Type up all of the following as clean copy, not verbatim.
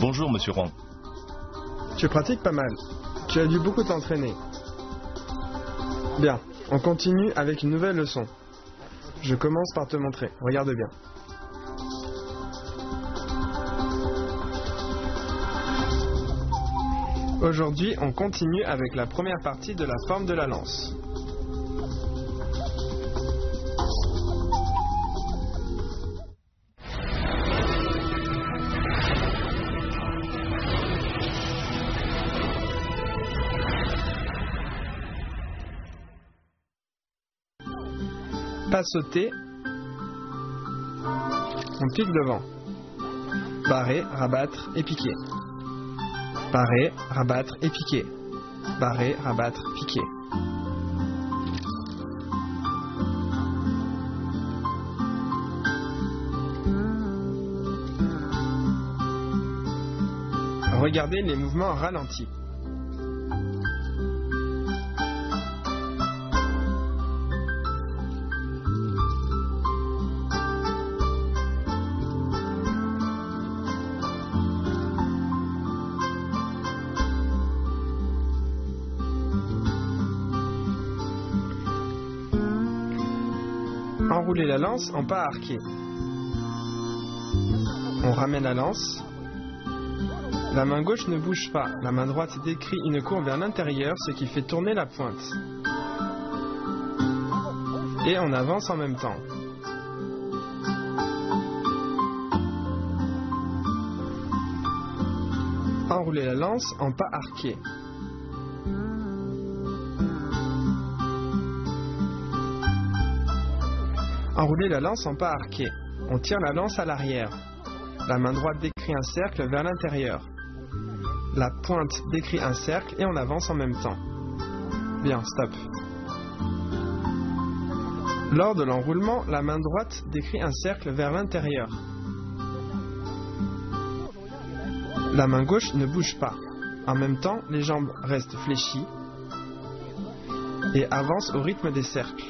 Bonjour, monsieur Ron. Tu pratiques pas mal. Tu as dû beaucoup t'entraîner. Bien, on continue avec une nouvelle leçon. Je commence par te montrer. Regarde bien. Aujourd'hui, on continue avec la première partie de la forme de la lance. Pas sauter, on pique devant. Barrer, rabattre et piquer. Barrer, rabattre et piquer. Barrer, rabattre, piquer. Regardez les mouvements ralentis. Enrouler la lance en pas arqué. On ramène la lance. La main gauche ne bouge pas. La main droite décrit une courbe vers l'intérieur, ce qui fait tourner la pointe. Et on avance en même temps. Enrouler la lance en pas arqué. Enrouler la lance en pas arqué. On tire la lance à l'arrière. La main droite décrit un cercle vers l'intérieur. La pointe décrit un cercle et on avance en même temps. Bien, stop. Lors de l'enroulement, la main droite décrit un cercle vers l'intérieur. La main gauche ne bouge pas. En même temps, les jambes restent fléchies et avancent au rythme des cercles.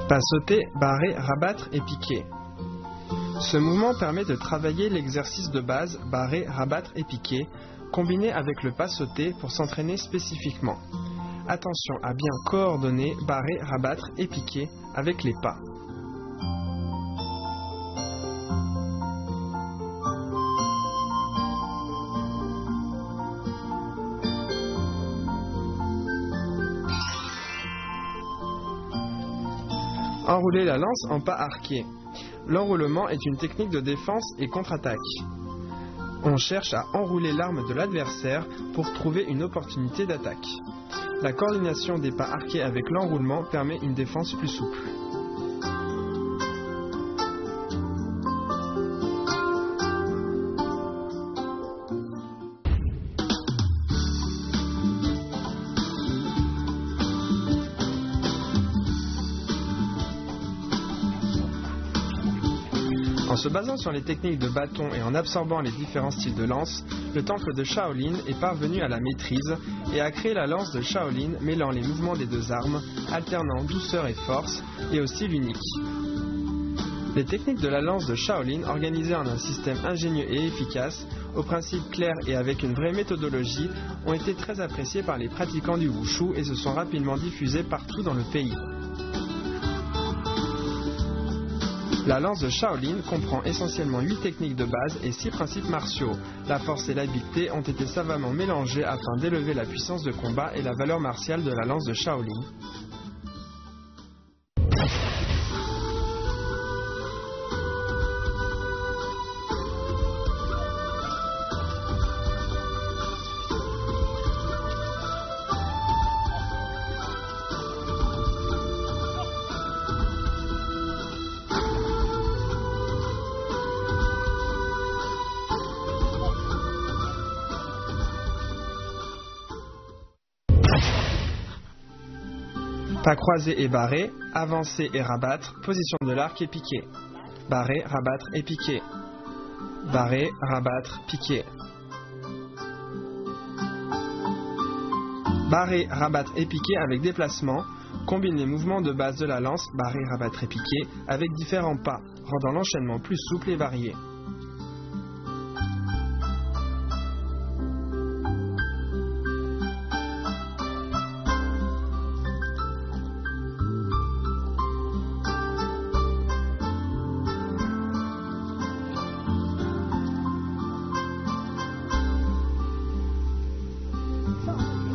Pas sauter, barrer, rabattre et piquer. Ce mouvement permet de travailler l'exercice de base, barrer, rabattre et piquer, combiné avec le pas sauter pour s'entraîner spécifiquement. Attention à bien coordonner, barrer, rabattre et piquer avec les pas. Enrouler la lance en pas arqué. L'enroulement est une technique de défense et contre-attaque. On cherche à enrouler l'arme de l'adversaire pour trouver une opportunité d'attaque. La coordination des pas arqués avec l'enroulement permet une défense plus souple. En se basant sur les techniques de bâton et en absorbant les différents styles de lance, le temple de Shaolin est parvenu à la maîtrise et a créé la lance de Shaolin mêlant les mouvements des deux armes, alternant douceur et force, et au style unique. Les techniques de la lance de Shaolin, organisées en un système ingénieux et efficace, aux principes clairs et avec une vraie méthodologie, ont été très appréciées par les pratiquants du Wushu et se sont rapidement diffusées partout dans le pays. La lance de Shaolin comprend essentiellement 8 techniques de base et 6 principes martiaux. La force et l'habileté ont été savamment mélangées afin d'élever la puissance de combat et la valeur martiale de la lance de Shaolin. Pas croisé et barré, avancer et rabattre, position de l'arc et piqué. Barrer, rabattre et piquer. Barrer, rabattre, piquer. Barrer, rabattre et piquer avec déplacement combine les mouvements de base de la lance barrer, rabattre et piquer avec différents pas, rendant l'enchaînement plus souple et varié.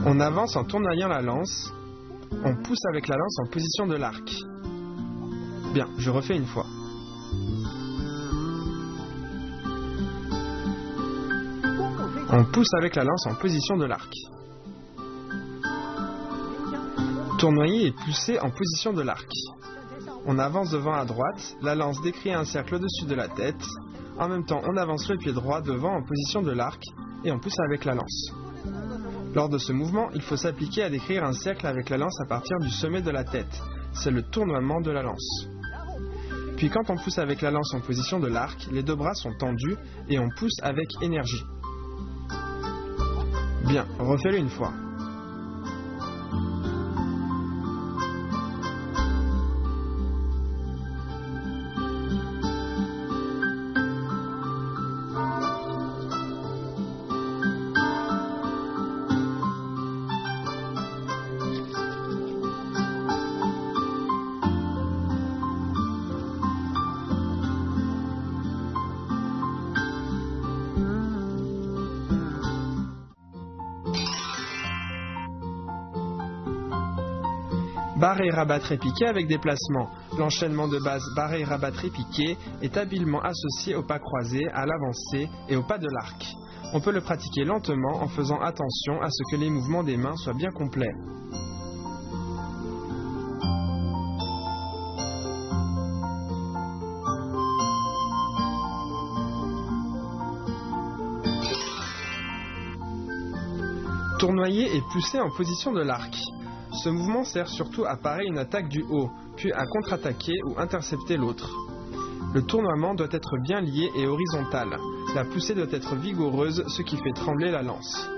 On avance en tournoyant la lance. On pousse avec la lance en position de l'arc. Bien, je refais une fois. On pousse avec la lance en position de l'arc. Tournoyer et pousser en position de l'arc. On avance devant à droite, la lance décrit un cercle au-dessus de la tête. En même temps, on avance le pied droit devant en position de l'arc et on pousse avec la lance. Lors de ce mouvement, il faut s'appliquer à décrire un cercle avec la lance à partir du sommet de la tête. C'est le tournoiement de la lance. Puis quand on pousse avec la lance en position de l'arc, les deux bras sont tendus et on pousse avec énergie. Bien, refais-le une fois. Barrer, rabattre et piquer avec déplacement. L'enchaînement de base barrer, rabattre et piquer est habilement associé au pas croisé, à l'avancée et au pas de l'arc. On peut le pratiquer lentement en faisant attention à ce que les mouvements des mains soient bien complets. Tournoyer et pousser en position de l'arc. Ce mouvement sert surtout à parer une attaque du haut, puis à contre-attaquer ou intercepter l'autre. Le tournoiement doit être bien lié et horizontal. La poussée doit être vigoureuse, ce qui fait trembler la lance.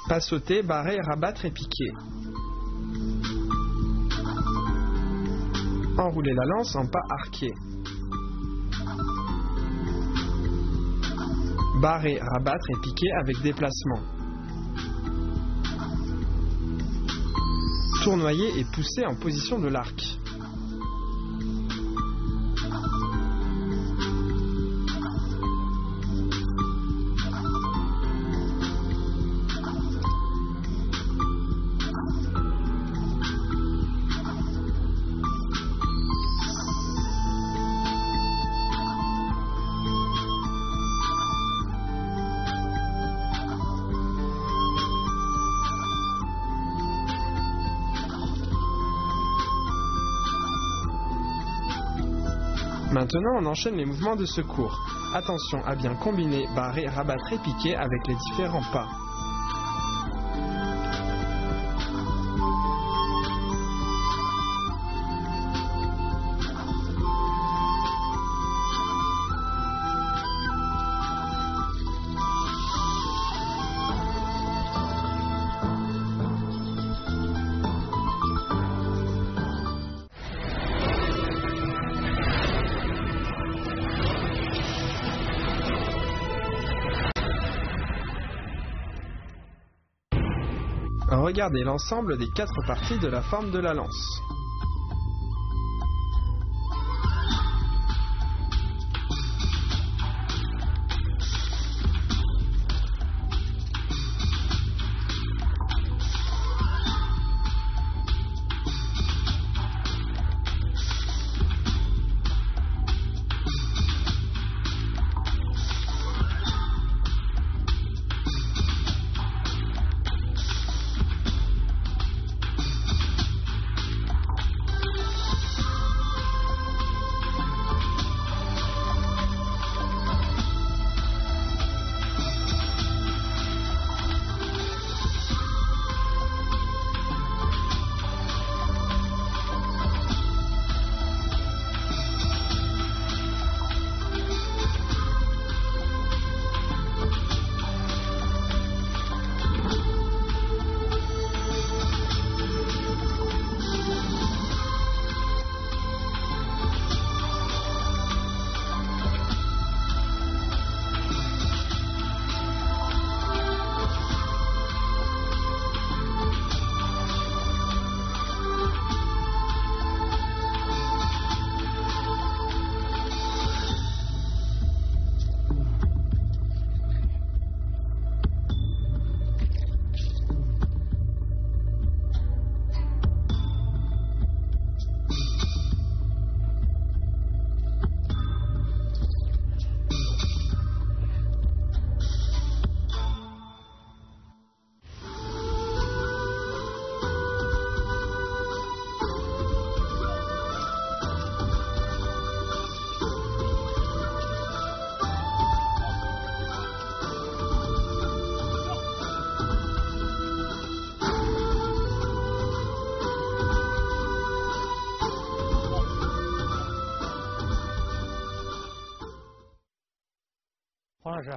Pas sauter, barrer, rabattre et piquer. Enrouler la lance en pas arqué. Barrer, rabattre et piquer avec déplacement. Tournoyer et pousser en position de l'arc. Maintenant, on enchaîne les mouvements de secours. Attention à bien combiner barrer, rabattre et piquer avec les différents pas. Regardez l'ensemble des 4 parties de la forme de la lance.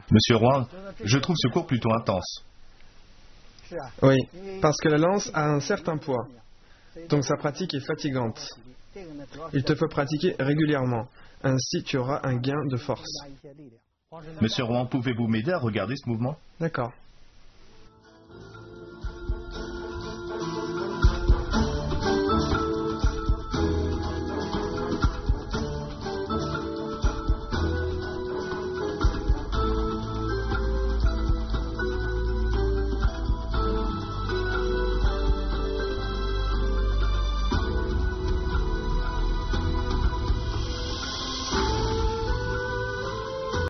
Monsieur Roy, je trouve ce cours plutôt intense. Oui, parce que la lance a un certain poids, donc sa pratique est fatigante. Il te faut pratiquer régulièrement, ainsi tu auras un gain de force. Monsieur Roy, pouvez-vous m'aider à regarder ce mouvement? D'accord.